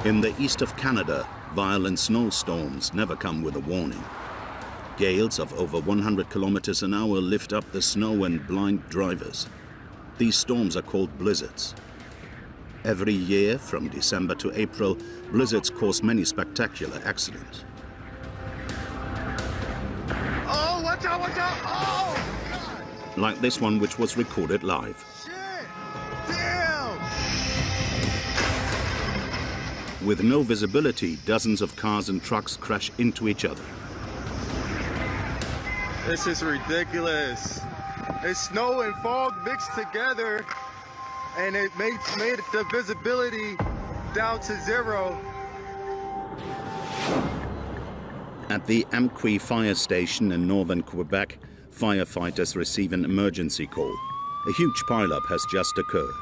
In the east of Canada, violent snowstorms never come with a warning. Gales of over 100 kilometers an hour lift up the snow and blind drivers. These storms are called blizzards. Every year, from December to April, blizzards cause many spectacular accidents. Oh, watch out, watch out! Oh, God. Like this one, which was recorded live. Shit! Damn! With no visibility, dozens of cars and trucks crash into each other. This is ridiculous. It's snow and fog mixed together, and it made the visibility down to zero. At the Amqui fire station in northern Quebec, firefighters receive an emergency call. A huge pileup has just occurred.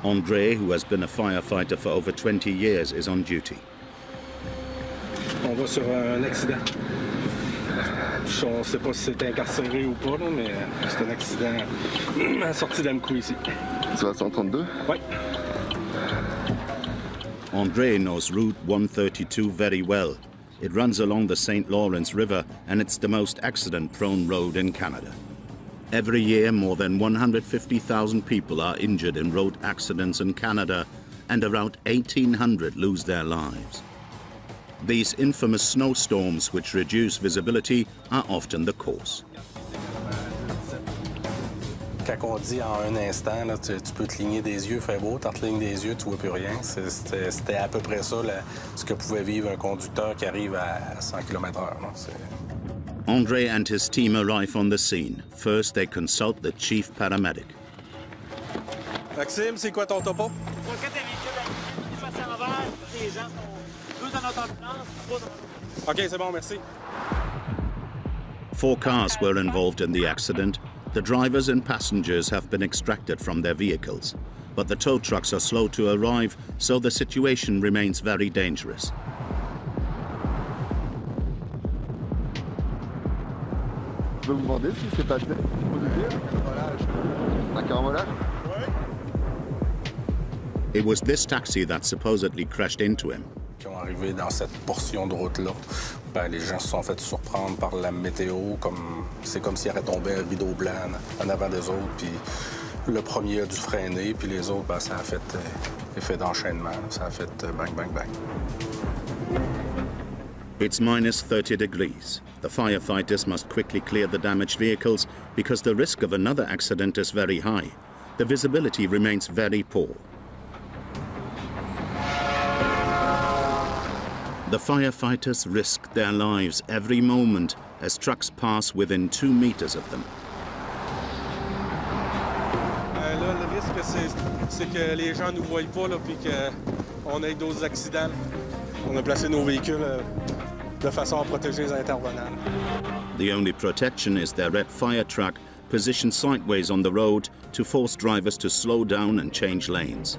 André, who has been a firefighter for over 20 years, is on duty. On va sur un accident. On ne sait pas si c'est incarcéré ou pas, mais c'est un accident à la sortie d'Amqui ici. Sur la 132? Oui. André knows Route 132 very well. It runs along the St. Lawrence River, and it's the most accident-prone road in Canada. Every year, more than 150,000 people are injured in road accidents in Canada, and around 1,800 lose their lives. These infamous snowstorms, which reduce visibility, are often the cause. Quand on dit en un instant, là, tu peux cligner des yeux, fait beau, tu clignes des yeux, tu vois plus rien. C'était à peu près ça, ce que pouvait vivre un conducteur qui arrive à 100 km/h. André and his team arrive on the scene. First, they consult the chief paramedic. Maxime, c'est quoi ton topo? OK, c'est bon, merci. 4 cars were involved in the accident. The drivers and passengers have been extracted from their vehicles, but the tow trucks are slow to arrive, so the situation remains very dangerous. Je peux vous demander ce qui s'est passé? Un carambolage? It was this taxi that supposedly crashed into him. Qui ont arrivé dans cette portion de route-là, ben, les gens se sont fait surprendre par la météo, c'est comme s'il aurait tombé un rideau blanc en avant des autres, puis le premier a dû freiner, puis les autres, ben, ça a fait effet d'enchaînement, ça a fait bang, bang, bang. It's minus 30 degrees. The firefighters must quickly clear the damaged vehicles because the risk of another accident is very high. The visibility remains very poor. The firefighters risk their lives every moment as trucks pass within 2 meters of them. Là, le risque, c'est que les gens ne nous voient pas, puis qu'on ait d'autres accidents. On a placé nos véhicules de façon à protéger les intervenants. The only protection is their red fire truck positioned sideways on the road to force drivers to slow down and change lanes.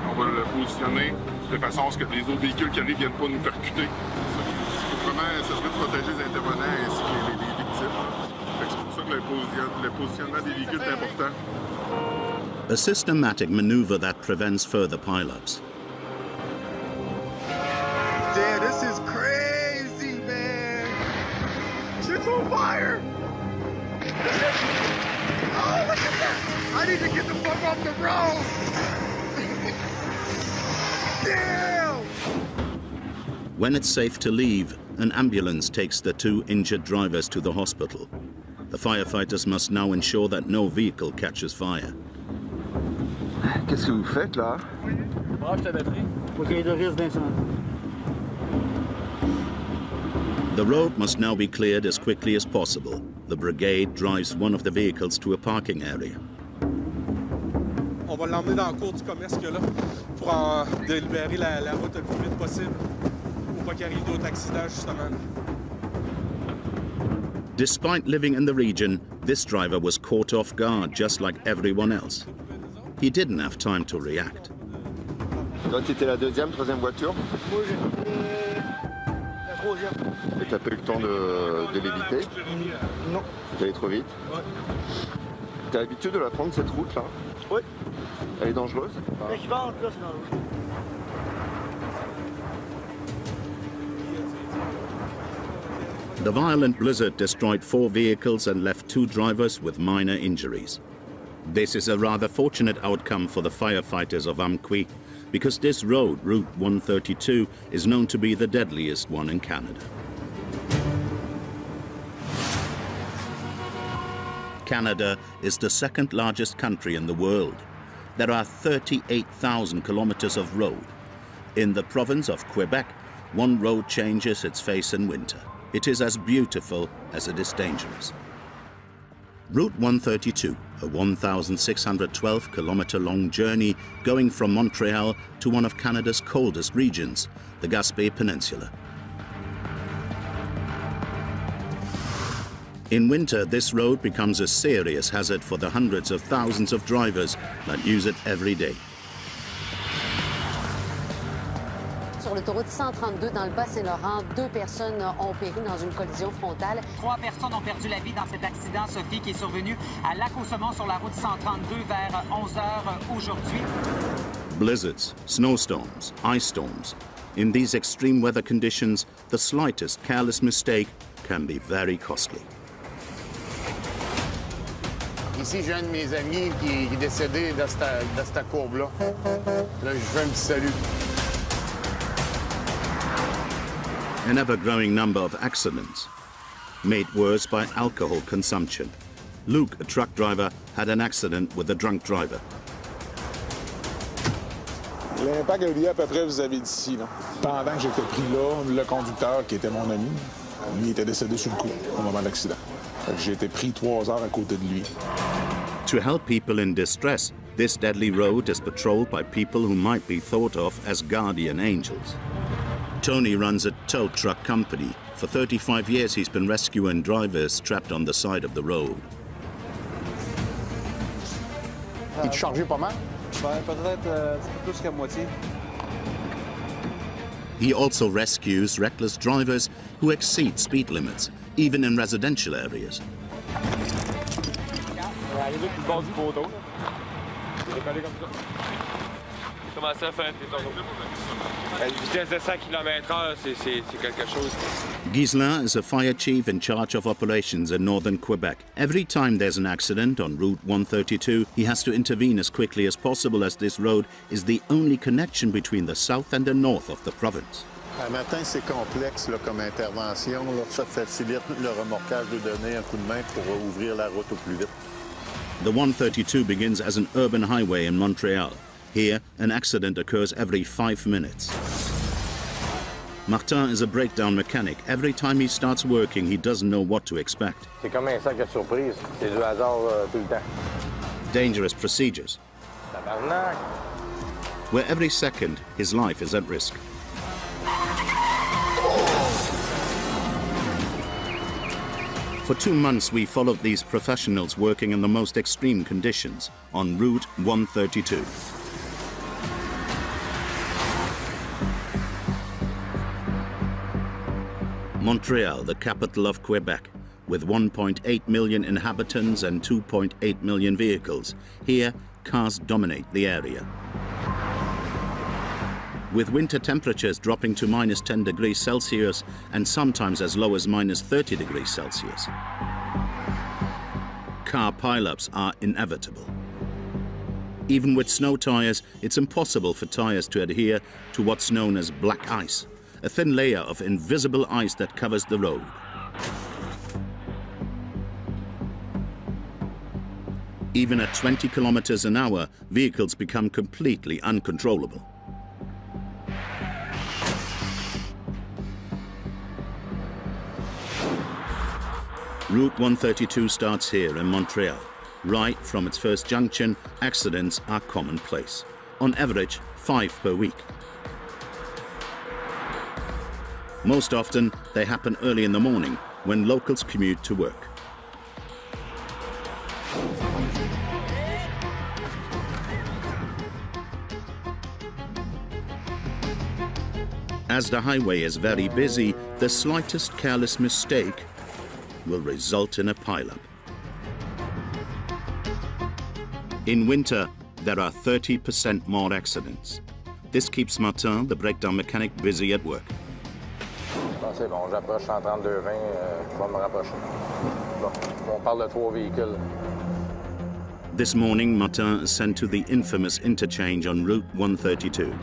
On va le positionner de façon à ce que les autres véhicules qui arrivent ne viennent pas nous percuter. Il faut vraiment s'assurer de protéger les intervenants ainsi que les victimes. C'est pour ça que le positionnement des véhicules est important. A systematic maneuver that prevents further pileups. Damn, this is crazy, man. Shit's on fire. Oh, look at that. I need to get the fuck off the road. Damn. When it's safe to leave, an ambulance takes the 2 injured drivers to the hospital. The firefighters must now ensure that no vehicle catches fire. Qu'est-ce que vous faites là? The road must now be cleared as quickly as possible. The brigade drives one of the vehicles to a parking area. On va l'emmener dans la cour du commerce qu'il y a là pour en délibérer la route le plus vite possible pour pas qu'il arrive d'autres accidents, justement. Despite living in the region, this driver was caught off guard just like everyone else. He didn't have time to react. Toi, tu étais la deuxième, troisième voiture? Moi, j'étais la troisième. Et tu n'as pas eu le temps de l'éviter? Non. Tu allé trop vite? Ouais. T'as l'habitude de la prendre cette route là? Oui. Elle est dangereuse? Quand il vente, là, c'est dangereux. The violent blizzard destroyed 4 vehicles and left 2 drivers with minor injuries. This is a rather fortunate outcome for the firefighters of Amqui, because this road, Route 132, is known to be the deadliest one in Canada. Canada is the second largest country in the world. There are 38,000 kilometers of road. In the province of Quebec, one road changes its face in winter. It is as beautiful as it is dangerous. Route 132, a 1,612-kilometer-long journey going from Montreal to one of Canada's coldest regions, the Gaspé Peninsula. In winter, this road becomes a serious hazard for the hundreds of thousands of drivers that use it every day. Sur l'autoroute 132 dans le Bas-Saint-Laurent, 2 personnes ont péri dans une collision frontale. 3 personnes ont perdu la vie dans cet accident, Sophie, qui est survenu à Lac-aux-Saumons sur la route 132 vers 11 h aujourd'hui. Blizzards, snowstorms, ice storms. In these extreme weather conditions, the slightest careless mistake can be very costly. Ici, j'ai un de mes amis qui est décédé dans cette courbe-là. Là, je fais un petit salut. An ever-growing number of accidents, made worse by alcohol consumption. Luke, a truck driver, had an accident with a drunk driver. L'impact a eu lieu à peu près vis-à-vis d'ici. Pendant que j'étais pris là, le conducteur, qui était mon ami, lui était décédé sur le coup au moment de l'accident. J'ai été pris 3 heures à côté de lui. To help people in distress, this deadly road is patrolled by people who might be thought of as guardian angels. Tony runs a tow truck company. For 35 years, he's been rescuing drivers trapped on the side of the road. Il te chargeait pas mal? Peut-être plus qu'à moitié. He also rescues reckless drivers who exceed speed limits, even in residential areas. Ghislain is a fire chief in charge of operations in northern Quebec. Every time there's an accident on Route 132, he has to intervene as quickly as possible, as this road is the only connection between the south and the north of the province. À matin, c'est complexe là, comme intervention. Là. Ça facilite le remorquage de donner un coup de main pour ouvrir la route au plus vite. The 132 begins as an urban highway in Montreal. Here, an accident occurs every 5 minutes. Martin is a breakdown mechanic. Every time he starts working, he doesn't know what to expect. C'est comme un sac de surprise. C'est du hasard tout le temps. Dangerous procedures, Tabarnak! where every second his life is at risk. For 2 months, we followed these professionals working in the most extreme conditions on Route 132. Montreal, the capital of Quebec, with 1.8 million inhabitants and 2.8 million vehicles. Here, cars dominate the area. With winter temperatures dropping to minus 10 degrees Celsius and sometimes as low as minus 30 degrees Celsius. Car pileups are inevitable. Even with snow tires, it's impossible for tires to adhere to what's known as black ice, a thin layer of invisible ice that covers the road. Even at 20 kilometers an hour, vehicles become completely uncontrollable. Route 132 starts here in Montreal. Right from its first junction, accidents are commonplace. On average, 5 per week. Most often, they happen early in the morning, when locals commute to work. As the highway is very busy, the slightest careless mistake will result in a pileup. In winter, there are 30% more accidents. This keeps Martin, the breakdown mechanic, busy at work. C'est bon, j'approche 132-20, je vais me rapprocher. Bon, on parle de 3 véhicules. This morning, Martin is sent to the infamous interchange on Route 132.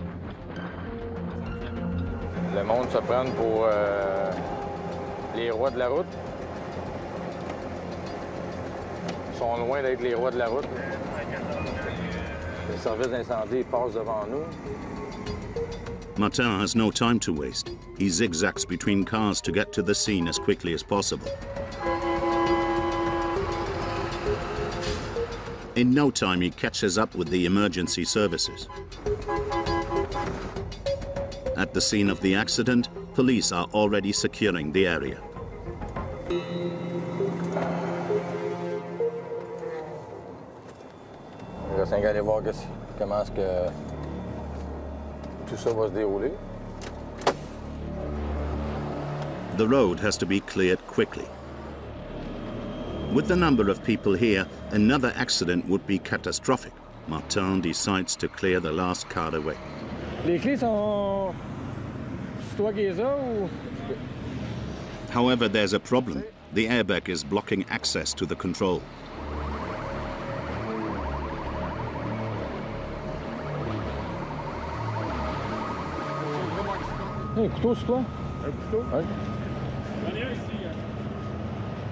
Le monde se prend pour les rois de la route. Ils sont loin d'être les rois de la route. Le service d'incendie passe devant nous. Martin has no time to waste. He zigzags between cars to get to the scene as quickly as possible. In no time, he catches up with the emergency services. At the scene of the accident, police are already securing the area. Je vais aller voir comment est-ce que tout ça va se dérouler. The road has to be cleared quickly. With the number of people here, another accident would be catastrophic. Martin decides to clear the last car away. Les clés sont... C'est toi qui les as ou... However, there's a problem. The airbag is blocking access to the control. Un couteau sur toi? Un couteau? Oui. J'en ai un ici.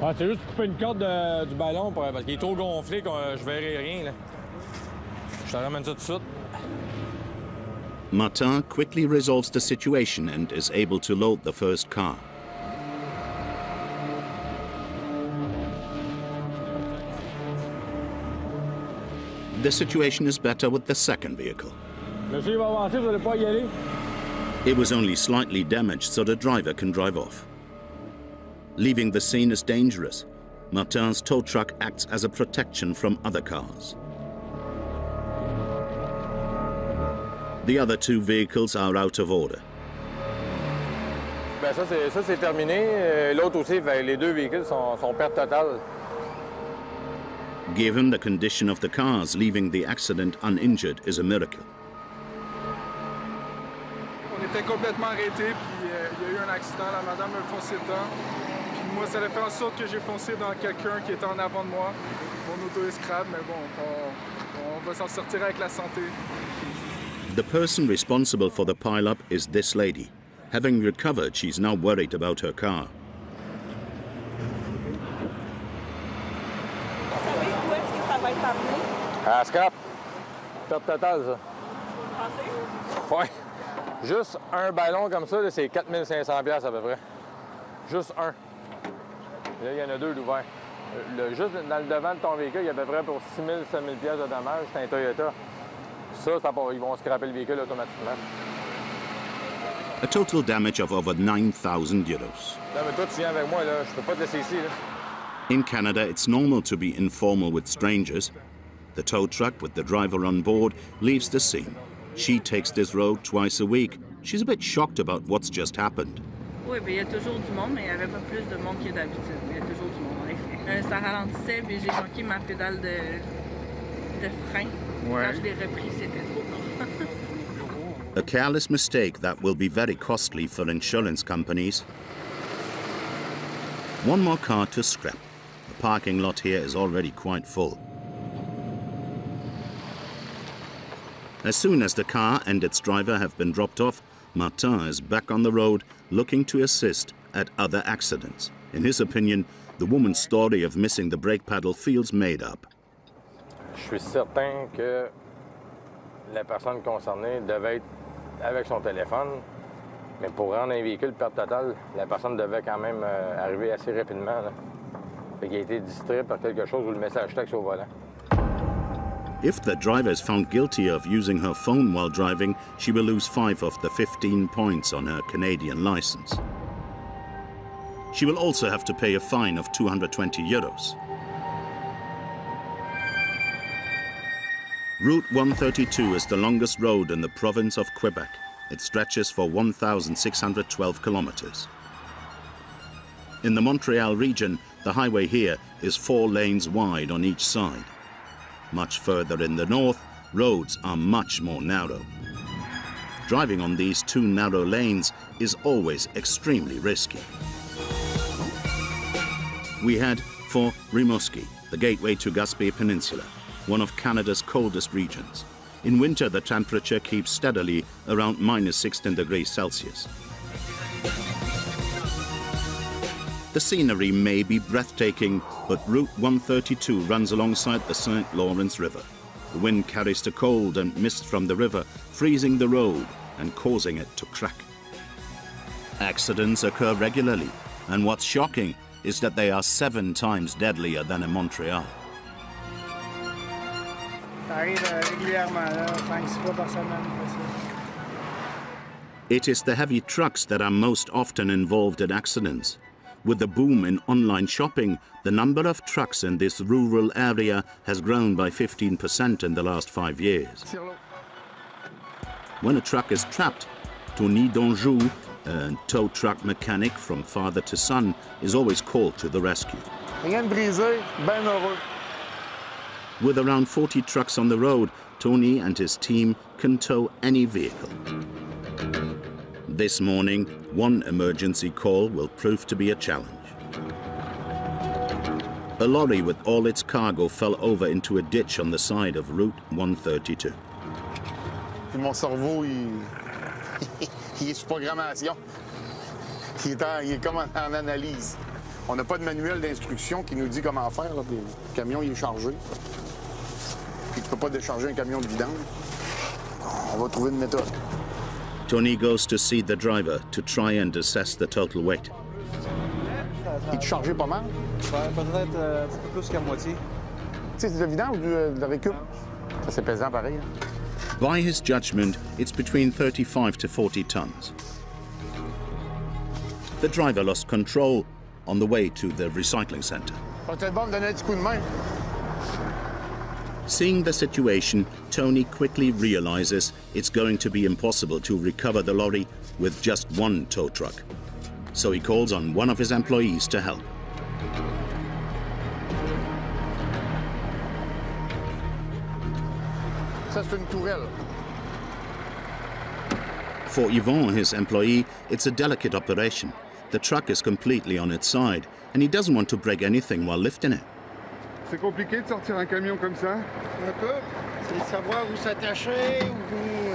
Ah, c'est juste pour couper une corde du ballon parce qu'il est trop gonflé que je verrai rien. Là. Je te ramène ça tout de suite. Martin quickly resolves the situation and is able to load the first car. The situation is better with the second vehicle. Monsieur, il va avancer, vous n'allez pas y aller. It was only slightly damaged, so the driver can drive off. Leaving the scene is dangerous. Martin's tow truck acts as a protection from other cars. The other two vehicles are out of order. Ben ça c'est terminé. L'autre aussi, les deux véhicules sont perte totale. Given the condition of the cars, leaving the accident uninjured is a miracle. On était complètement arrêtés, puis il y a eu un accident, la madame a foncé dedans. Puis moi, ça a fait en sorte que j'ai foncé dans quelqu'un qui était en avant de moi. Mon auto est scrap, mais bon, on va s'en sortir avec la santé. The person responsible for the pile-up is this lady. Having recovered, she's now worried about her car. Où est-ce que ça va être amené? À scrap. Perte totale, ça. Ouais. Juste un ballon comme ça, c'est 4500$ à peu près. Juste un. Là, il y en a deux d'ouverts. Juste dans le devant de ton véhicule, il y a à peu près pour 6000 à 7000$ de dommages. C'est un Toyota. Ça, ils vont scraper le véhicule automatiquement. A total damage of over 9,000 euros. Là, mais toi, tu viens avec moi, là. Je peux pas te laisser ici, là. In Canada, it's normal to be informal with strangers. The tow truck with the driver on board leaves the scene. She takes this road twice a week. She's a bit shocked about what's just happened. Oui, bien, il y a toujours du monde, mais il n'y avait pas plus de monde que d'habitude. Il y a toujours du monde, en effet. Ça ralentissait, puis j'ai manqué ma pédale de frein. Ouais. Quand je l'ai repris, c'était trop long. A careless mistake that will be very costly for insurance companies. One more car to scrap. The parking lot here is already quite full. As soon as the car and its driver have been dropped off, Martin is back on the road looking to assist at other accidents. In his opinion, the woman's story of missing the brake paddle feels made up. Je suis certain que la personne concernée devait être avec son téléphone, mais pour rendre un véhicule perte totale, la personne devait quand même arriver assez rapidement. Là. Fait qu'il a été distrait par quelque chose ou le message texte au volant. If the driver is found guilty of using her phone while driving, she will lose 5 of the 15 points on her Canadian license. She will also have to pay a fine of 220 euros. Route 132 is the longest road in the province of Quebec. It stretches for 1,612 kilometers. In the Montreal region, the highway here is 4 lanes wide on each side. Much further in the north, roads are much more narrow. Driving on these two narrow lanes is always extremely risky. We head for Rimouski, the gateway to Gaspé Peninsula, one of Canada's coldest regions. In winter, the temperature keeps steadily around -16 degrees Celsius. The scenery may be breathtaking, but Route 132 runs alongside the St. Lawrence River. The wind carries the cold and mist from the river, freezing the road and causing it to crack. Accidents occur regularly, and what's shocking is that they are 7 times deadlier than in Montreal. It is the heavy trucks that are most often involved in accidents. With the boom in online shopping, the number of trucks in this rural area has grown by 15% in the last 5 years. When a truck is trapped, Tony d'Anjou, a tow truck mechanic from father to son, is always called to the rescue. With around 40 trucks on the road, Tony and his team can tow any vehicle. This morning, one emergency call will prove to be a challenge. A lorry with all its cargo fell over into a ditch on the side of Route 132. Mon cerveau, il est sous programmation. Il est comme en analyse. On n'a pas de manuel d'instruction qui nous dit comment faire. Là. Le camion il est chargé. Puis tu ne peux pas décharger un camion de vidange. On va trouver une méthode. Tony goes to see the driver to try and assess the total weight. Il est chargé pas mal? Peut-être un petit peu plus qu'à moitié. Tu sais, c'est de la vidange ou de la récup? Ça, c'est pesant pareil. Hein? By his judgment, it's between 35 to 40 tons. The driver lost control on the way to the recycling center. Seeing the situation, Tony quickly realizes it's going to be impossible to recover the lorry with just one tow truck. So he calls on one of his employees to help. Ça, c'est une tourelle. For Yvon, his employee, it's a delicate operation. The truck is completely on its side, and he doesn't want to break anything while lifting it. C'est compliqué de sortir un camion comme ça? Un peu. C'est de savoir où s'attacher, où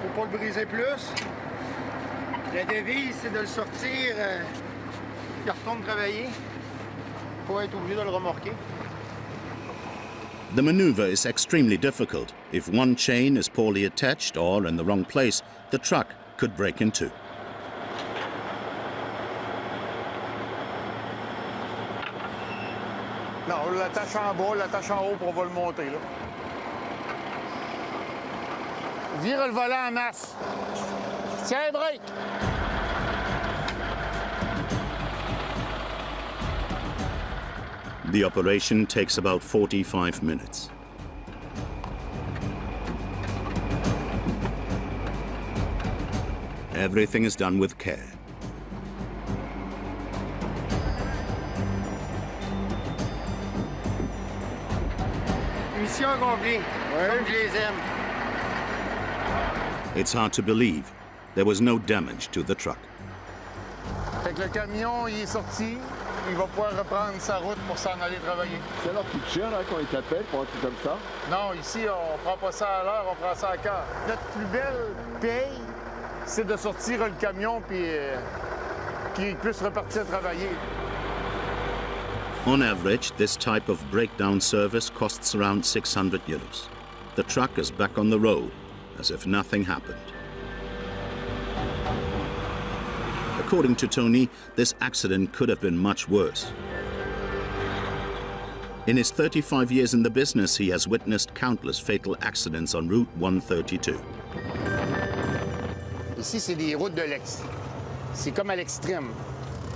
pour pas le briser plus. La devise, c'est de le sortir, qu'il retourne travailler, pour être obligé de le remorquer. The maneuver is extremely difficult. If one chain is poorly attached or in the wrong place, the truck could break in two. Non, on l'attache en bas, l'attache en haut, pour on va le monter, là. Vire le volant en masse. Tiens, break! The operation takes about 45 minutes. Everything is done with care. Mission accomplie, comme je les aime. It's hard to believe there was no damage to the truck. Fait que le camion, il est sorti. Il va pouvoir reprendre sa route pour s'en aller travailler. C'est alors plus cher là, quand il t'appelle pour un truc comme ça? Non, ici, on prend pas ça à l'heure, on prend ça à cœur. Notre plus belle paye, c'est de sortir le camion puis qu'il puisse repartir travailler. On average, this type of breakdown service costs around 600 euros. The truck is back on the road, as if nothing happened. According to Tony, this accident could have been much worse. In his 35 years in the business, he has witnessed countless fatal accidents on Route 132. Ici, c'est des routes de l'ex. C'est comme à l'extrême.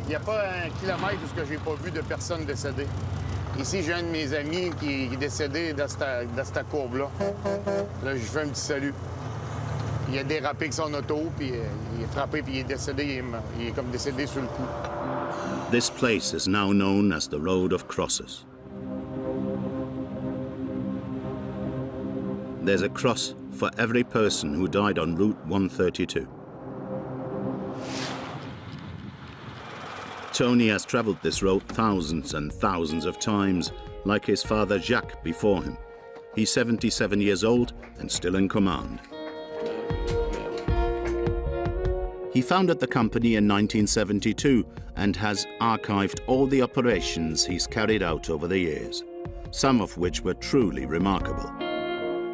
Il n'y a pas un kilomètre où je n'ai pas vu de personnes décédées. Ici, j'ai un de mes amis qui est décédé dans cette courbe-là. Là, je fais un petit salut. Il a dérapé avec son auto, puis il est frappé, puis il est décédé. Il est comme décédé sur le coup. This place is now known as the Road of Crosses. there's a cross for every person who died on Route 132. Tony has traveled this road thousands and thousands of times, like his father Jacques before him. He's 77 years old and still in command. He founded the company in 1972 and has archived all the operations he's carried out over the years, some of which were truly remarkable,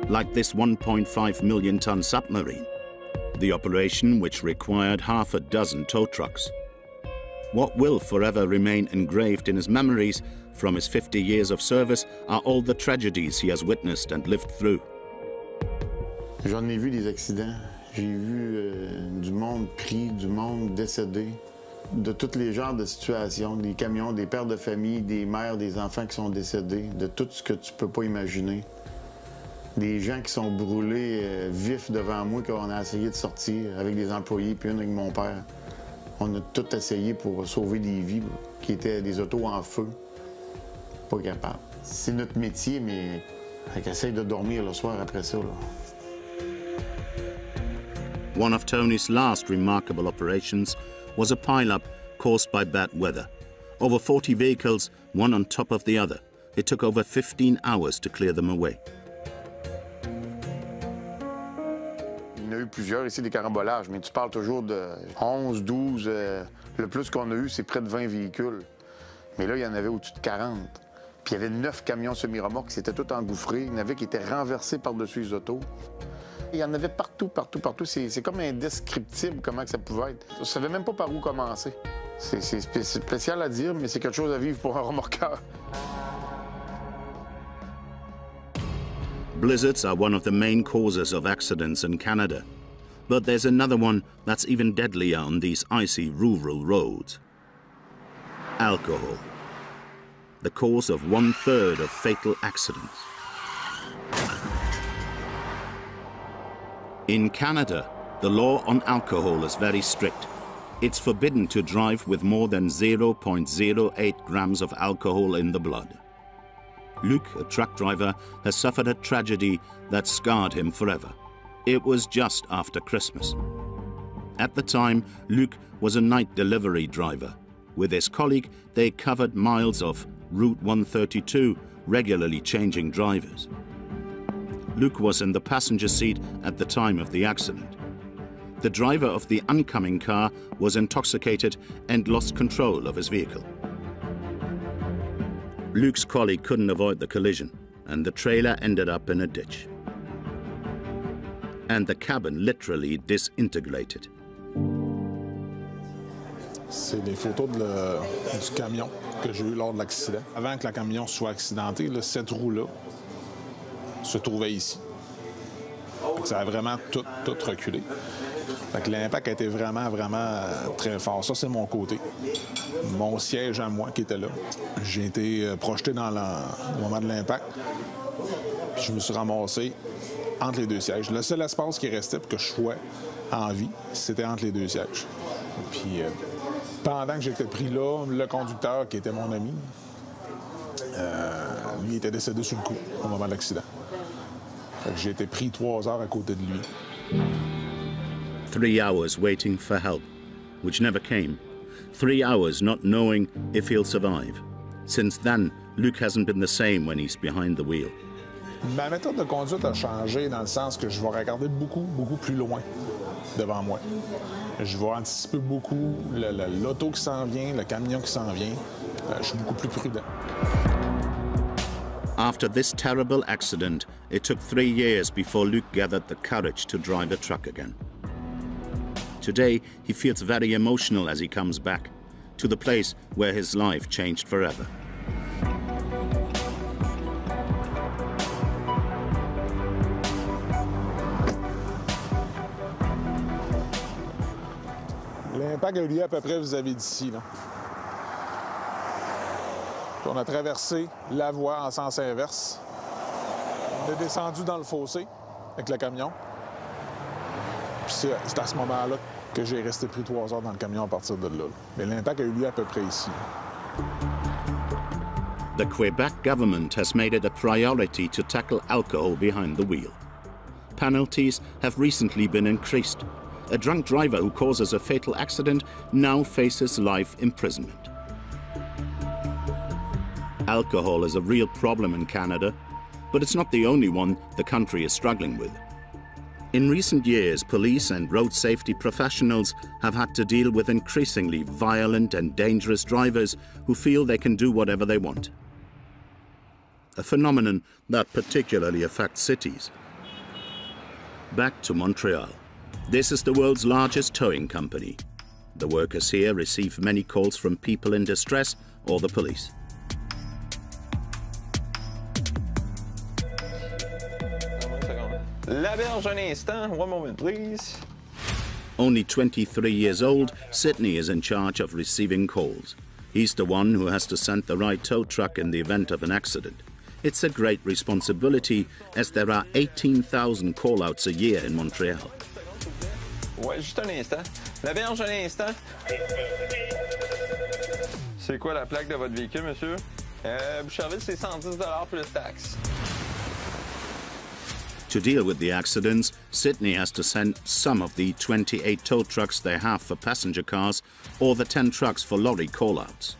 like this 1.5 million ton submarine, the operation which required half a dozen tow trucks. What will forever remain engraved in his memories from his 50 years of service are all the tragedies he has witnessed and lived through. J'en ai vu des accidents. J'ai vu du monde pris, du monde décédé, de tous les genres de situations, des camions, des pères de famille, des mères, des enfants qui sont décédés, de tout ce que tu peux pas imaginer. Des gens qui sont brûlés vifs devant moi qu'on a essayé de sortir avec des employés, puis une avec mon père. On a tout essayé pour sauver des vies, qui étaient des autos en feu. Pas capable. C'est notre métier, mais on essaye de dormir le soir après ça, là. One of Tony's last remarkable operations was a pile-up caused by bad weather. Over 40 vehicles, one on top of the other. It took over 15 hours to clear them away. Il y en a eu plusieurs ici, des carambolages, mais tu parles toujours de 11, 12. Le plus qu'on a eu, c'est près de 20 véhicules. Mais là, il y en avait au-dessus de 40. Puis il y avait 9 camions semi-remorques qui s'étaient tous engouffrés. Il y en avait qui étaient renversés par-dessus les autos. Il y en avait partout, partout, partout. C'est comme indescriptible comment que ça pouvait être. Je ne savais même pas par où commencer. C'est spécial à dire, mais c'est quelque chose à vivre pour un remorqueur. Blizzards are one of the main causes of accidents in Canada. But there's another one that's even deadlier on these icy rural roads. Alcohol. The cause of 1/3 of fatal accidents. In Canada, the law on alcohol is very strict. It's forbidden to drive with more than 0.08 grams of alcohol in the blood. Luc, a truck driver, has suffered a tragedy that scarred him forever. It was just after Christmas. At the time, Luc was a night delivery driver. With his colleague, they covered miles of Route 132, regularly changing drivers. Luc was in the passenger seat at the time of the accident. The driver of the oncoming car was intoxicated and lost control of his vehicle. Luc's colleague couldn't avoid the collision, and the trailer ended up in a ditch. And the cabin literally disintegrated. C'est des photos du camion que j'ai eu lors de l'accident. Avant que le camion soit accidenté, cette roue-là se trouvait ici. Ça a vraiment tout reculé. L'impact a été vraiment très fort. Ça, c'est mon côté. Mon siège à moi qui était là. J'ai été projeté au moment de l'impact. Puis je me suis ramassé entre les deux sièges. Le seul espace qui restait pour que je sois en vie, c'était entre les deux sièges. Puis pendant que j'étais pris là, le conducteur, qui était mon ami, lui était décédé sur le coup au moment de l'accident. J'ai été pris 3 heures à côté de lui. 3 hours waiting for help, which never came. 3 hours not knowing if he'll survive. Since then, Luc hasn't been the same when he's behind the wheel. Ma méthode de conduite a changé dans le sens que je vais regarder beaucoup plus loin devant moi. Je vais anticiper beaucoup l'auto qui s'en vient, le camion qui s'en vient. Je suis beaucoup plus prudent. After this terrible accident, it took 3 years before Luc gathered the courage to drive a truck again. Today, he feels very emotional as he comes back to the place where his life changed forever. L'impact a eu lieu à peu près vis-à-vis d'ici. On a traversé la voie en sens inverse. On est descendu dans le fossé avec le camion. Puis c'est à ce moment-là que j'ai resté pris 3 heures dans le camion à partir de là. Mais l'impact a eu lieu à peu près ici. The Quebec government has made it a priority to tackle alcohol behind the wheel. penalties have recently been increased. A drunk driver who causes a fatal accident now faces life imprisonment. Alcohol is a real problem in Canada, but it's not the only one the country is struggling with. In recent years, police and road safety professionals have had to deal with increasingly violent and dangerous drivers who feel they can do whatever they want. A phenomenon that particularly affects cities. Back to Montreal. This is the world's largest towing company. The workers here receive many calls from people in distress or the police. La berge un instant. One moment, please. Only 23 years old, Sydney is in charge of receiving calls. He's the one who has to send the right tow truck in the event of an accident. It's a great responsibility, as there are 18,000 call-outs a year in Montreal. Ouais, juste un instant. La berge un instant. C'est quoi la plaque de votre véhicule, monsieur? Boucherville, c'est 110 $ plus taxes. To deal with the accidents, Sydney has to send some of the 28 tow trucks they have for passenger cars or the 10 trucks for lorry call-outs.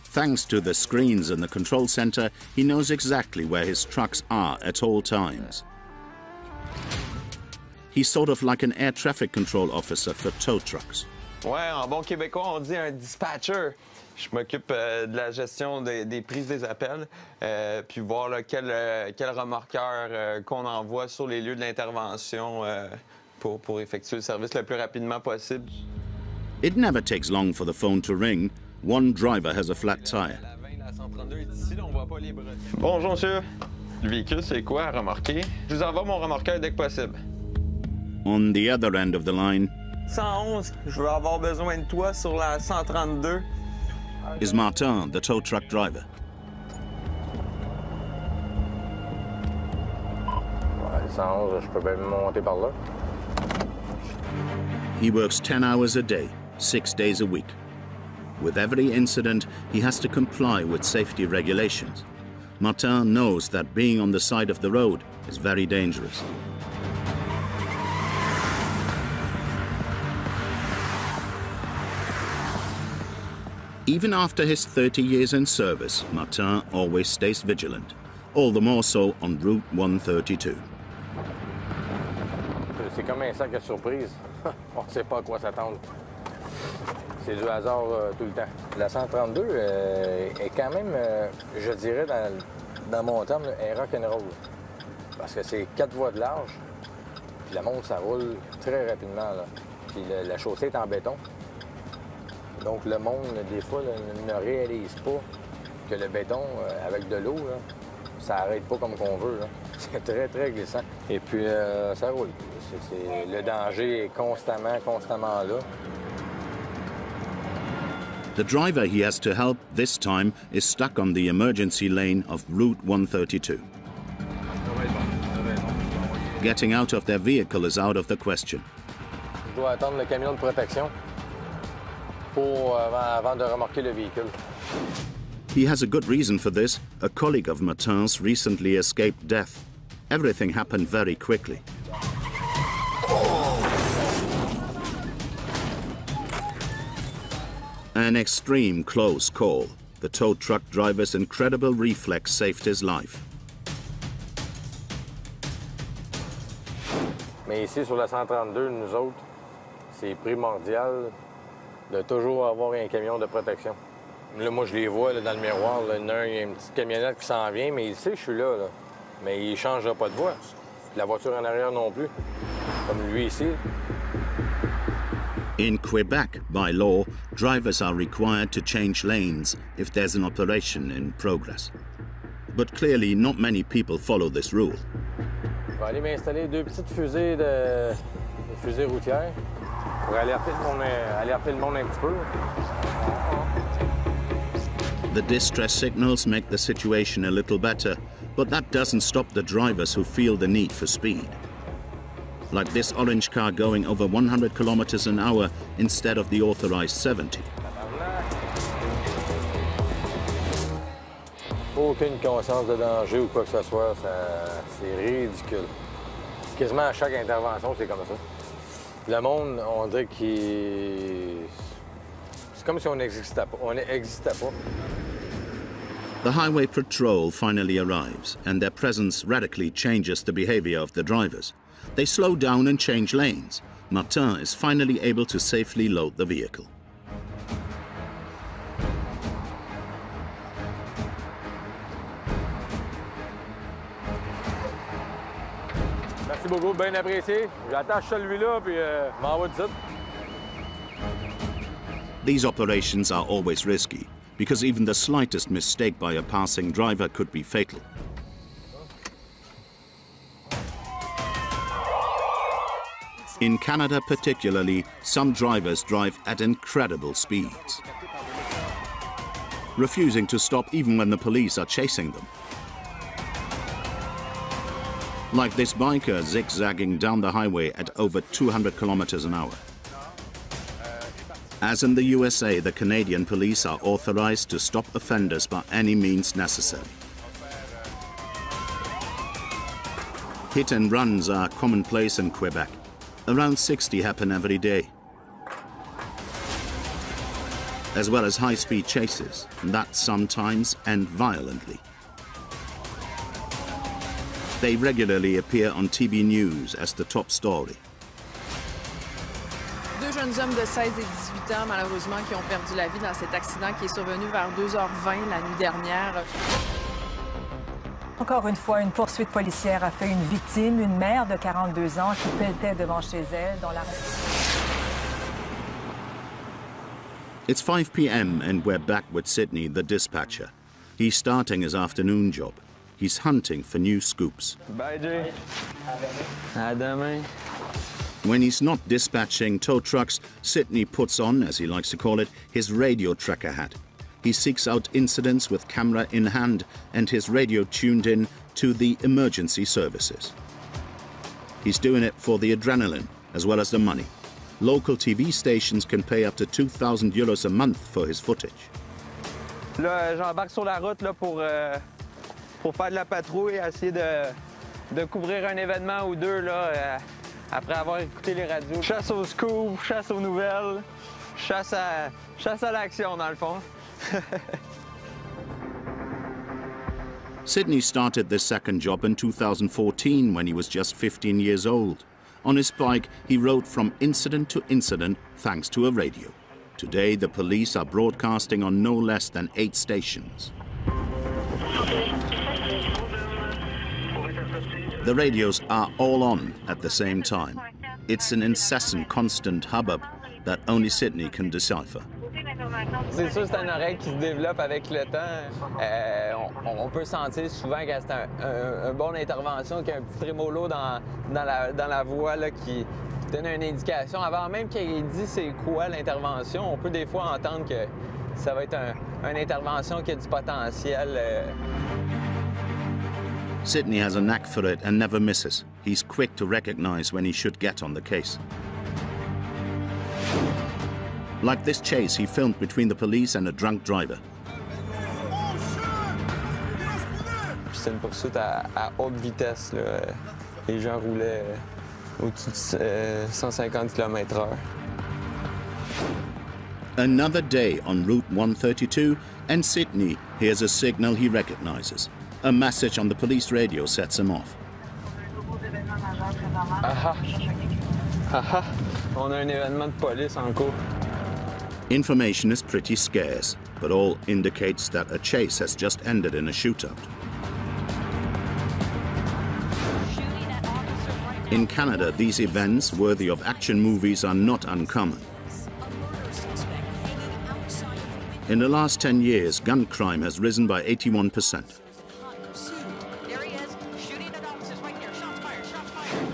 Thanks to the screens in the control center, he knows exactly where his trucks are at all times. He's sort of like an air traffic control officer for tow trucks. Ouais, en bon québécois, on dit un dispatcher. Je m'occupe de la gestion des prises des appels, puis voir là, quel remorqueur qu'on envoie sur les lieux de l'intervention pour effectuer le service le plus rapidement possible. It never takes long for the phone to ring. One driver has a flat tire. Bonjour, monsieur. Le véhicule, c'est quoi à remorquer? Je vous envoie mon remorqueur dès que possible. On the other end of the line 111, je vais avoir besoin de toi sur la 132. is Martin, the tow truck driver. Ouais, 111, je peux bien monter par là. He works 10 hours a day, 6 days a week. With every incident, he has to comply with safety regulations. Martin knows that being on the side of the road is very dangerous. Even after his 30 years in service, Martin always stays vigilant, all the more so on Route 132. C'est comme un sac à surprise. On ne sait pas à quoi s'attendre. C'est du hasard tout le temps. La 132 est quand même, je dirais, dans mon terme, un rock'n'roll. Parce que c'est 4 voies de large, puis la montre, ça roule très rapidement. Là. Puis la chaussée est en béton. Donc le monde, des fois, là, ne réalise pas que le béton, avec de l'eau, ça n'arrête pas comme qu'on veut. C'est très, très glissant. Et puis, ça roule. Le danger est constamment là. The driver he has to help this time is stuck on the emergency lane of Route 132. Getting out of their vehicle is out of the question. Je dois attendre le camion de protection avant de remorquer le véhicule. He has a good reason for this. A colleague of Martin's recently escaped death. Everything happened very quickly. An extreme close call. The tow truck driver's incredible reflex saved his life. Mais ici, sur la 132, nous autres, c'est primordial de toujours avoir un camion de protection. Là, moi, je les vois là, dans le miroir. Là, il y a une petite camionnette qui s'en vient, mais il sait que je suis là. Mais il ne changera pas de voie. La voiture en arrière non plus, comme lui ici. In Quebec, by law, drivers are required to change lanes if there's an operation in progress. But clearly, not many people follow this rule. Je vais aller m'installer 2 petites fusées fusées routières pour alerter le monde un petit peu. The distress signals make the situation a little better, but that doesn't stop the drivers who feel the need for speed. Like this orange car going over 100 kilometers an hour instead of the authorized 70. Aucune conscience de danger ou quoi que ce soit, c'est ridicule. Quasiment à chaque intervention, c'est comme ça. Le monde, on dirait qu'il... C'est comme si on n'existait pas. On n'existait pas. The highway patrol finally arrives, and their presence radically changes the behavior of the drivers. They slow down and change lanes. Martin is finally able to safely load the vehicle. Merci beaucoup, bien apprécié. J'attache celui-là, puis m'en va de suite. These operations are always risky, because even the slightest mistake by a passing driver could be fatal. In Canada particularly, some drivers drive at incredible speeds, refusing to stop even when the police are chasing them. Like this biker zigzagging down the highway at over 200 kilometers an hour. As in the USA, the Canadian police are authorized to stop offenders by any means necessary. Hit and runs are commonplace in Quebec. Around 60 happen every day. As well as high-speed chases, that sometimes end violently. They regularly appear on TV news as the top story. Deux jeunes hommes de 16 et 18 ans, malheureusement, qui ont perdu la vie dans cet accident qui est survenu vers 2h20 la nuit dernière. Encore une fois, une poursuite policière a fait une victime, une mère de 42 ans qui pelletait devant chez elle dans la... It's 5 p.m. and we're back with Sydney, the dispatcher. He's starting his afternoon job. He's hunting for new scoops. Bye, Jay. À demain. When he's not dispatching tow trucks, Sydney puts on, as he likes to call it, his radio tracker hat. He seeks out incidents with camera in hand and his radio tuned in to the emergency services. He's doing it for the adrenaline as well as the money. Local TV stations can pay up to 2,000 euros a month for his footage. Là, j'embarque sur la route là, pour faire de la patrouille, essayer de couvrir un événement ou deux là, après avoir écouté les radios. Chasse aux scoops, chasse aux nouvelles, chasse à l'action dans le fond. Sydney started this second job in 2014 when he was just 15 years old. On his bike, he rode from incident to incident thanks to a radio. Today, the police are broadcasting on no less than 8 stations. The radios are all on at the same time. It's an incessant, constant hubbub that only Sydney can decipher. C'est sûr, c'est une oreille qui se développe avec le temps. On peut sentir souvent que c'est une bonne intervention, qu'il y a un petit trémolo dans la voix là, qui donne une indication. Avant même qu'il dise c'est quoi l'intervention, on peut des fois entendre que ça va être une intervention qui a du potentiel. Sydney has a knack for it and never misses. He's quick to recognize when he should get on the case. Like this chase he filmed between the police and a drunk driver. C'est une poursuite à haute vitesse. Là. Les gens roulaient au-dessus de 150 km/h. Another day on Route 132, and Sydney hears a signal he recognizes. A message on the police radio sets him off. Aha! Aha! On a un événement de police en cours. Information is pretty scarce, but all indicates that a chase has just ended in a shootout. In Canada, these events, worthy of action movies, are not uncommon. In the last 10 years, gun crime has risen by 81%.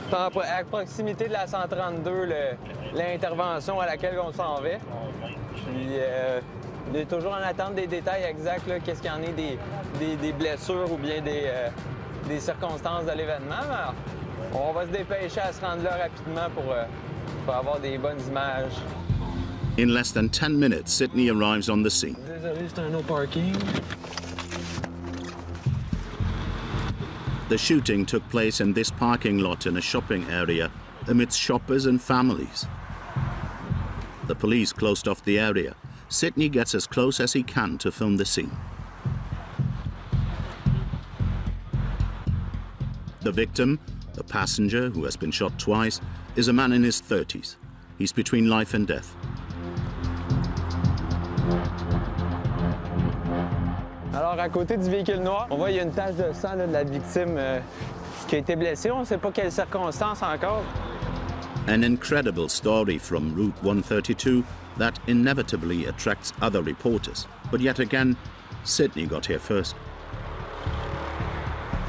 À proximité de la 132, l'intervention à laquelle on s'en va. Puis, il est toujours en attente des détails exacts, qu'est-ce qu'il y en a, des blessures ou bien des circonstances de l'événement. On va se dépêcher à se rendre là rapidement pour avoir des bonnes images. In less than 10 minutes, Sydney arrives on the scene. Désolé, c'est un no parking. The shooting took place in this parking lot in a shopping area amidst shoppers and families. The police closed off the area. Sidney gets as close as he can to film the scene. The victim, a passenger who has been shot twice, is a man in his 30s. He's between life and death. Alors, à côté du véhicule noir, on voit qu'il y a une tache de sang là, de la victime qui a été blessée. On ne sait pas quelles circonstances encore. An incredible story from Route 132 that inevitably attracts other reporters. But yet again, Sidney got here first.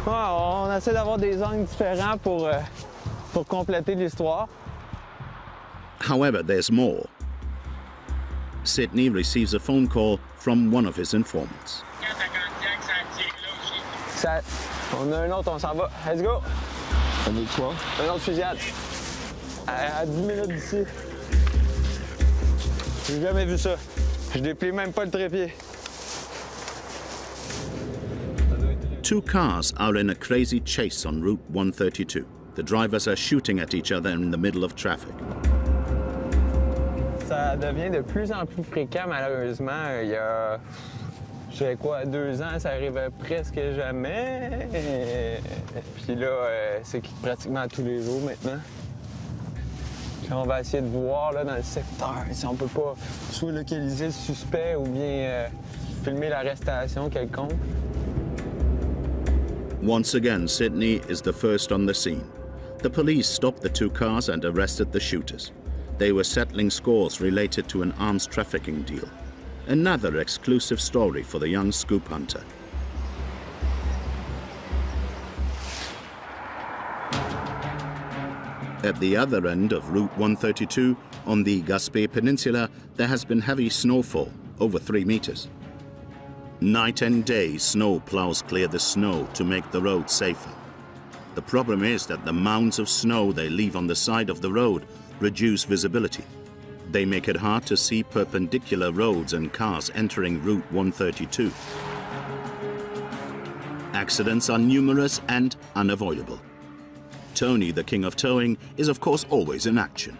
Ouais, on essaie d'avoir des angles différents pour compléter l'histoire. However, there's more. Sidney receives a phone call from one of his informants. Ça, on a un autre, on s'en va. Let's go! Un autre quoi? Un autre fusillade. À 10 minutes d'ici. J'ai jamais vu ça. Je déplie même pas le trépied. Two cars are in a crazy chase on Route 132. The drivers are shooting at each other in the middle of traffic. Ça devient de plus en plus fréquent, malheureusement. Il y a, je sais quoi, 2 ans, ça arrivait presque jamais. Puis là, c'est pratiquement tous les jours maintenant. Puis on va essayer de voir là, dans le secteur si on peut pas soit localiser le suspect ou bien filmer l'arrestation quelconque. Once again, Sidney is the first on the scene. The police stopped the two cars and arrested the shooters. They were settling scores related to an arms trafficking deal. Another exclusive story for the young scoop hunter. At the other end of Route 132, on the Gaspé Peninsula, there has been heavy snowfall, over 3 meters. Night and day, snow plows clear the snow to make the road safer. The problem is that the mounds of snow they leave on the side of the road reduce visibility. They make it hard to see perpendicular roads and cars entering Route 132. Accidents are numerous and unavoidable. Tony, the king of towing, is of course always in action.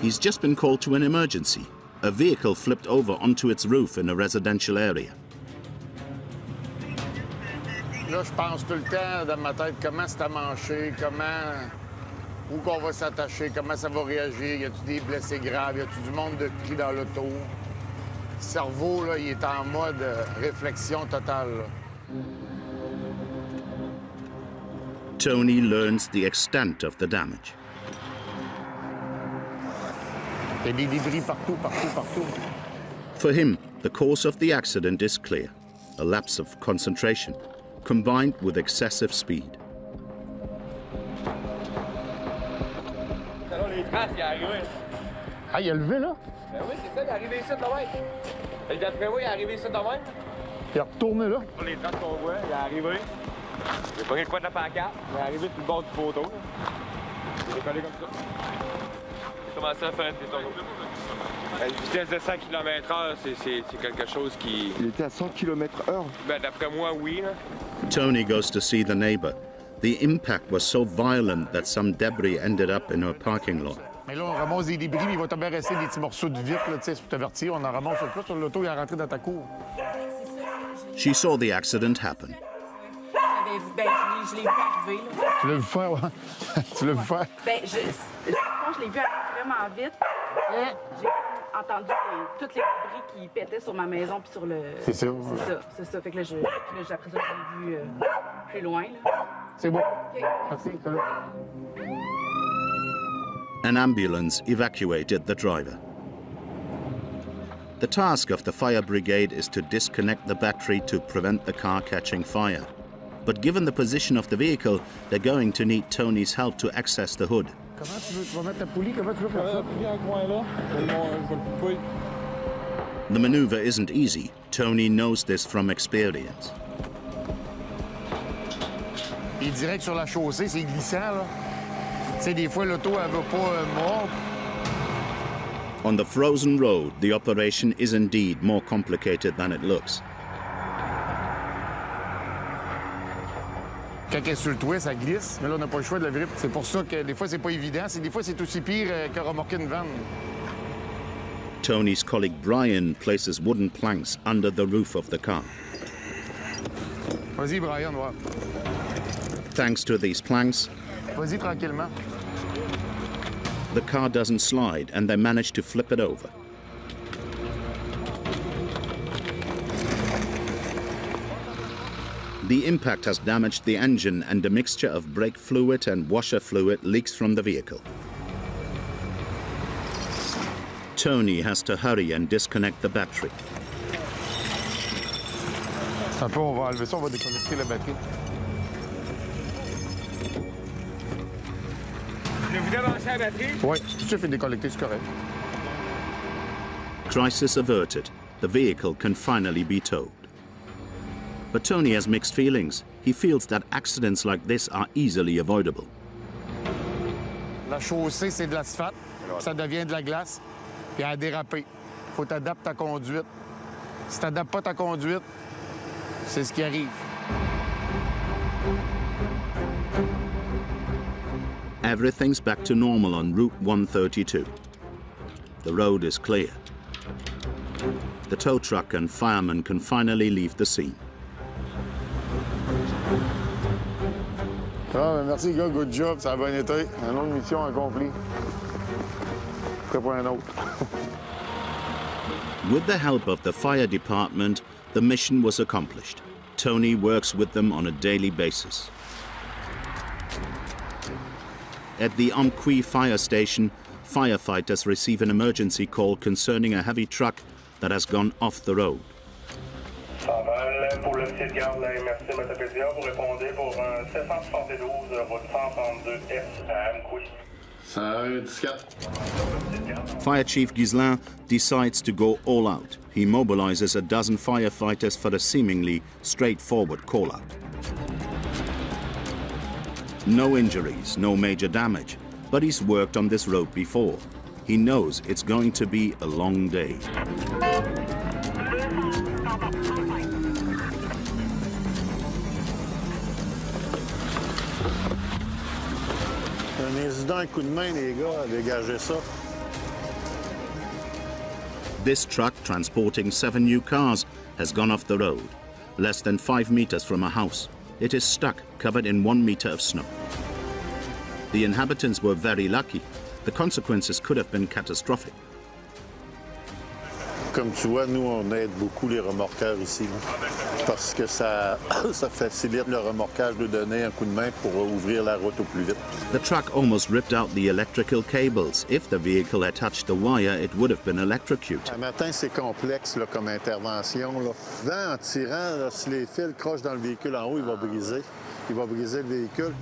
He's just been called to an emergency. A vehicle flipped over onto its roof in a residential area. Là, je pense tout le temps dans ma tête comment c'est amanché, comment, où qu'on va s'attacher, comment ça va réagir, y a-t-il des blessés graves, y a-t-il du monde de pris dans l'auto. Le cerveau, là, il est en mode réflexion totale. Là. Tony learns the extent of the damage. Il y a des débris partout, partout, partout. For him, the cause of the accident is clear. A lapse of concentration, combined with excessive speed. Ah, il a levé, là? Ben oui, c'est ça, il est arrivé ici de même. Et d'après moi, il est arrivé ici de même. Il est retourné là? Sur les traces qu'on voit, il est arrivé. Il a pris le coin de la pancarte, il est arrivé sur le bord du poteau. Il est décollé comme ça. Il a commencé à faire des tours. À une vitesse de 100 km/h, c'est quelque chose qui... Il était à 100 km/h? Ben, d'après moi, oui. Là. Tony goes to see the neighbor. The impact was so violent that some debris ended up in her parking lot. Mais là, on ramasse des débris, mais il va te bien rester des petits morceaux de vitre, là, tu sais, pour t'avertir. On en ramasse un peu sur l'auto, il est rentré dans ta cour. She saw the accident happen. Ben, je l'ai vu arriver. Là. Tu l'as vu faire, ouais? Tu l'as vu faire? Ben, je l'ai vu arriver vraiment vite. J'ai entendu toutes les débris qui pétaient sur ma maison puis sur le... C'est ça. C'est ça. Fait que là, après ça, je l'ai vu plus loin. Là. C'est bon. Okay. Merci. An ambulance evacuated the driver. The task of the fire brigade is to disconnect the battery to prevent the car catching fire. But given the position of the vehicle, they're going to need Tony's help to access the hood. Comment tu vas mettre ta poulie? Comment tu veux faire ça? The maneuver isn't easy. Tony knows this from experience. Il est direct sur la chaussée, c'est glissant, là. Tu sais, des fois, l'auto, elle va pas mordre. On the frozen road, the operation is indeed more complicated than it looks. Quand elle est sur le toit, ça glisse, mais là, on n'a pas le choix de la virer. C'est pour ça que des fois, c'est pas évident. Des fois, c'est aussi pire que remorquer une vanne. Tony's colleague Brian places wooden planks under the roof of the car. Vas-y, Brian, ouais. Thanks to these planks, vas-y tranquillement. The car doesn't slide and they manage to flip it over. The impact has damaged the engine and a mixture of brake fluid and washer fluid leaks from the vehicle. Tony has to hurry and disconnect the battery. Un peu, on va enlever ça, on va déconnecter la batterie. Je vous débrancher la batterie? Oui, tout ça fait déconnecter, c'est correct. Crisis averted. The vehicle can finally be towed. But Tony has mixed feelings. He feels that accidents like this are easily avoidable. La chaussée, c'est de l'asphalte, ça devient de la glace, puis elle a dérapé. Faut t'adapter ta conduite. Si t'adaptes pas ta conduite, c'est ce qui arrive. Everything's back to normal on Route 132. The road is clear. The tow truck and firemen can finally leave the scene. Ah, ben merci, gars. Good job. Ça a bien été. Une autre mission accomplie. Prêt pour un autre. With the help of the fire department, the mission was accomplished. Tony works with them on a daily basis. At the Amqui fire station, firefighters receive an emergency call concerning a heavy truck that has gone off the road. Pour le site garde la MRC Matapédia, vous répondez pour un 772 route 132S à Amqui. Fire Chief Ghislain decides to go all out. He mobilizes a dozen firefighters for a seemingly straightforward call-out. No injuries, no major damage, but he's worked on this road before. He knows it's going to be a long day. Un incident, un coup de main, les gars, à dégager ça. This truck, transporting 7 new cars, has gone off the road, less than 5 meters from a house. It is stuck, covered in 1 meter of snow. The inhabitants were very lucky. The consequences could have been catastrophic. Comme tu vois, nous, on aide beaucoup les remorqueurs ici, là, parce que ça facilite le remorquage de donner un coup de main pour ouvrir la route au plus vite. The truck almost ripped out the electrical cables. If the vehicle had touched the wire, it would have been electrocuted. Un matin, c'est complexe là, comme intervention. Là. Souvent, en tirant, là, si les fils crochent dans le véhicule en haut, il va briser. Il va briser le véhicule.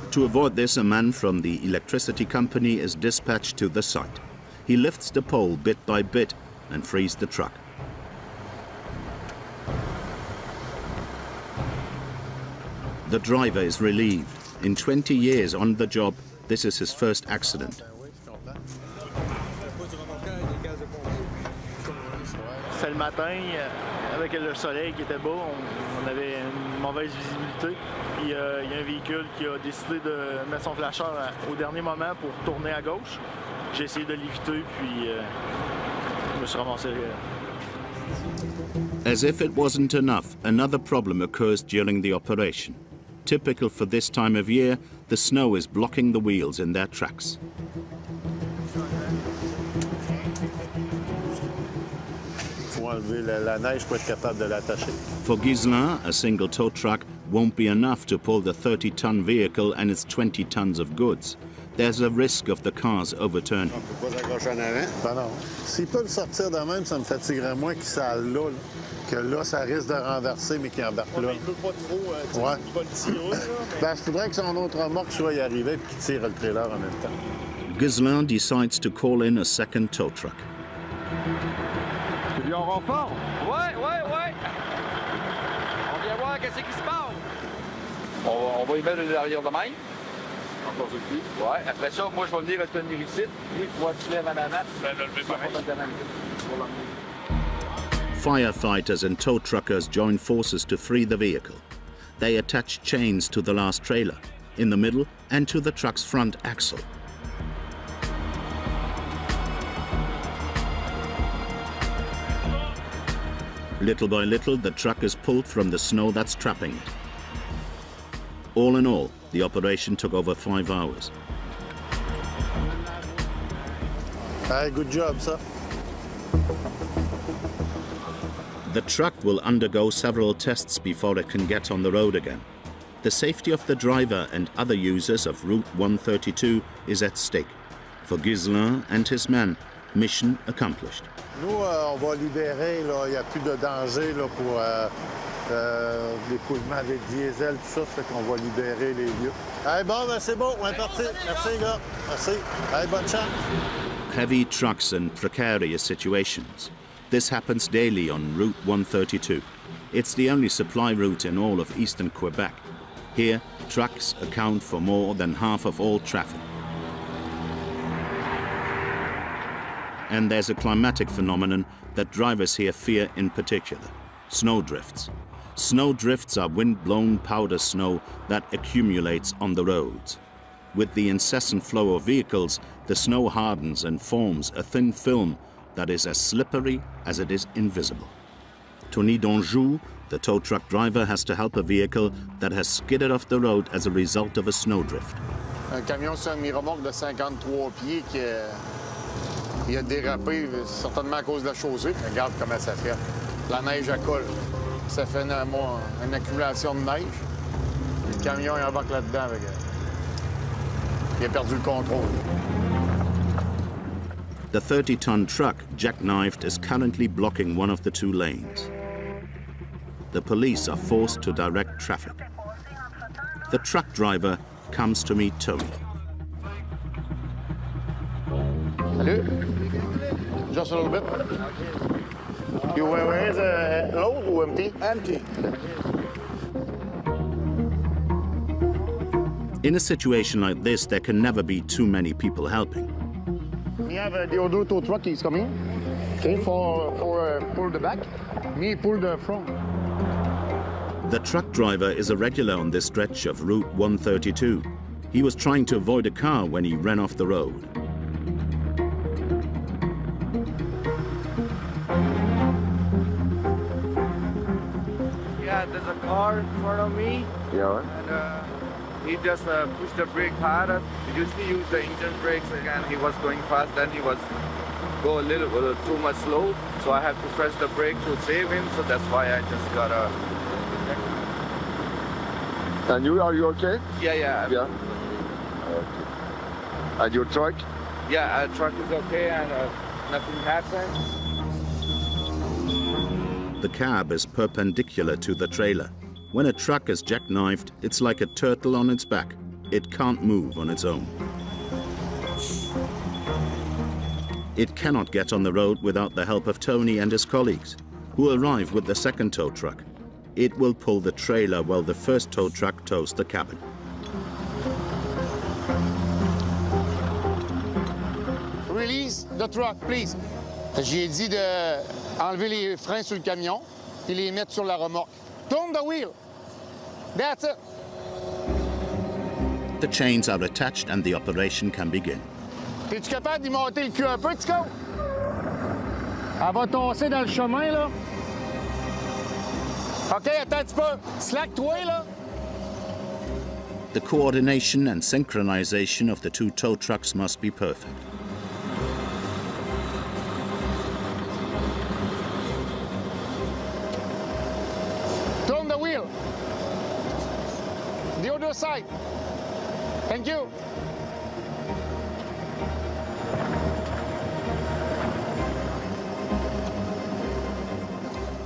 To avoid this, a man from the electricity company is dispatched to the site. He lifts the pole bit by bit and frees the truck. The driver is relieved. In 20 years on the job, this is his first accident. C'est le matin, avec le soleil qui était bas, on avait une mauvaise visibilité. Puis il y a un véhicule qui a décidé de mettre son flasheur au dernier moment pour tourner à gauche. J'ai essayé de l'éviter, puis je me suis ramassé. As if it wasn't enough, another problem occurs during the operation. Typical for this time of year, the snow is blocking the wheels in their tracks. Faut enlever la neige pour être capable de l'attacher. For Ghislain, a single tow truck won't be enough to pull the 30-ton vehicle and its 20 tons of goods. There's a risk of the cars overturning. On peut pas s'accrocher en avant. Ben non. S'ils peuvent sortir de même, ça me fatiguerait moins qu'ils s'allent là, que là, ça risque de renverser, mais qu'ils embarquent là. Il peut pas trop, ouais. Il va le tirer. Ben, il faudrait que son autre remorque soit y arrivé et qu'il tire le trailer en même temps. Ghislain decides to call in a second tow truck. Tu viens en renfort? Ouais. On vient voir qu'est-ce qui se passe. On va y mettre l'arrière de même. Ouais, après ça, moi, je vais venir te tenir ici. Lui, tu vas te lever en avant. Firefighters and tow truckers join forces to free the vehicle. They attach chains to the last trailer, in the middle, and to the truck's front axle. Little by little, the truck is pulled from the snow that's trapping it. All in all, the operation took over 5 hours. Good job, sir. The truck will undergo several tests before it can get on the road again. The safety of the driver and other users of Route 132 is at stake. For Ghislain and his men, mission accomplished. Nous, on va libérer, il n'y a plus de danger là, pour l'écoulement des diesels, tout ça, fait qu'on va libérer les lieux. Hey, bon, ben, c'est bon, on est parti. Merci, les gars. Merci. Hey, bonne chance. Heavy trucks and precarious situations. This happens daily on Route 132. It's the only supply route in all of eastern Quebec. Here, trucks account for more than half of all traffic. And there's a climatic phenomenon that drivers here fear in particular: snowdrifts. Snowdrifts are wind-blown powder snow that accumulates on the roads. With the incessant flow of vehicles, the snow hardens and forms a thin film that is as slippery as it is invisible. Tony Donjou, the tow truck driver, has to help a vehicle that has skidded off the road as a result of a snowdrift. Un camion sur un mi-remorque de 53 pieds qui a dérapé, certainement à cause de la chaussée. Regarde comment ça fait. La neige, elle colle. Ça fait une accumulation de neige. Le camion, il embarque là-dedans avec... Il a perdu le contrôle. The 30-ton truck, jackknifed, is currently blocking one of the 2 lanes. The police are forced to direct traffic. The truck driver comes to meet Tony. Salut. Just a little bit. You where is load or empty? Empty. In a situation like this, there can never be too many people helping. We have the other tow truck is coming. Okay, for pull the back. Me pull the front. The truck driver is a regular on this stretch of Route 132. He was trying to avoid a car when he ran off the road. Yeah, there's a car in front of me. Yeah. And he just pushed the brake harder. He usually used the engine brakes again. He was going fast, then he was go a little too much slow. So I had to press the brake to save him. So that's why I just got a. And are you okay? Yeah. Yeah. Okay. And your truck? Yeah, our truck is okay and nothing happened. The cab is perpendicular to the trailer. When a truck is jackknifed, it's like a turtle on its back. It can't move on its own. It cannot get on the road without the help of Tony and his colleagues, who arrive with the second tow truck. It will pull the trailer while the first tow truck tows the cabin. Release the truck, please. J'ai dit d'enlever les freins sur le camion et les mettre sur la remorque. Turn the wheel. That's it. The chains are attached and the operation can begin. Es-tu capable d'y monter le cul un peu, Tico? Elle va tosser dans le chemin, là. OK, attends un petit peu. Slack-toi, là. The coordination and synchronization of the 2 tow trucks must be perfect. Turn the wheel. The other side. Thank you.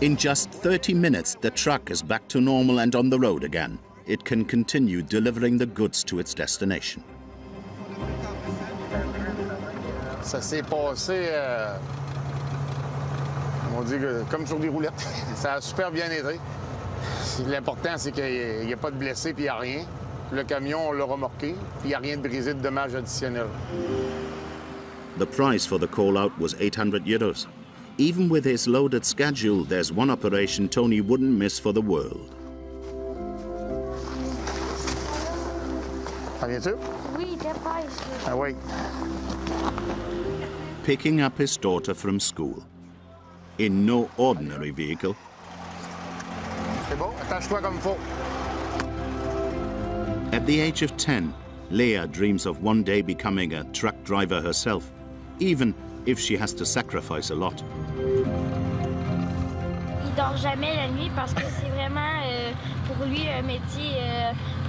In just 30 minutes, the truck is back to normal and on the road again. It can continue delivering the goods to its destination. Ça s'est passé, on dit comme sur des roulettes. Ça a super bien été. L'important, c'est qu'il n'y a pas de blessés puis il n'y a rien. Le camion, on l'a remorqué, puis il n'y a rien de brisé de dommages additionnels. The price for the call-out was 800 euros. Even with his loaded schedule, there's one operation Tony wouldn't miss for the world. Oui, dépêche. Ah oui. Picking up his daughter from school. In no ordinary vehicle. C'est bon, attache-toi comme faut. At the age of 10, Leah dreams of one day becoming a truck driver herself, even if she has to sacrifice a lot. Il dort jamais la nuit parce que c'est vraiment, pour lui, un métier,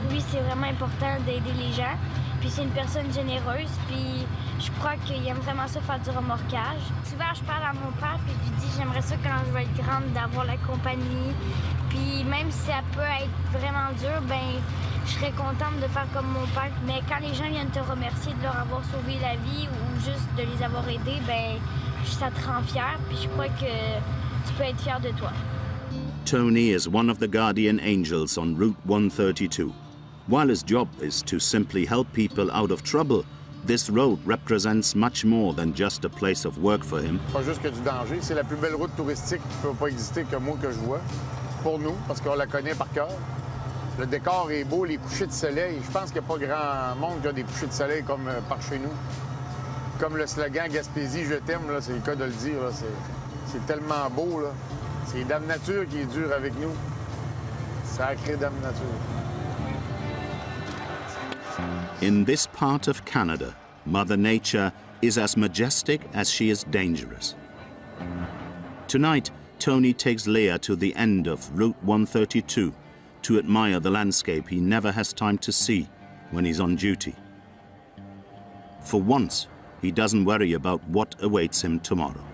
pour lui, c'est vraiment important d'aider les gens. Puis c'est une personne généreuse, puis je crois qu'il aime vraiment ça faire du remorquage. Souvent, je parle à mon père, puis je lui dis j'aimerais ça quand je vais être grande d'avoir la compagnie. Puis même si ça peut être vraiment dur, ben je serais contente de faire comme mon père. Mais quand les gens viennent te remercier de leur avoir sauvé la vie ou juste de les avoir aidés, ben ça te rend fier, puis je crois que tu peux être fier de toi. Tony is one of the guardian angels on Route 132. While his job is to simply help people out of trouble, this road represents much more than just a place of work for him. Pas juste que du danger, c'est la plus belle route touristique qui ne peut pas exister que moi que je vois, pour nous, parce qu'on la connaît par cœur. Le décor est beau, les couchers de soleil. Je pense qu'il n'y a pas grand monde qui a des couchers de soleil comme par chez nous. Comme le slogan « Gaspésie, je t'aime », c'est le cas de le dire. C'est tellement beau. C'est Dame Nature qui est dure avec nous. Sacrée Dame Nature. In this part of Canada, Mother Nature is as majestic as she is dangerous. Tonight, Tony takes Leah to the end of Route 132 to admire the landscape he never has time to see when he's on duty. For once, he doesn't worry about what awaits him tomorrow.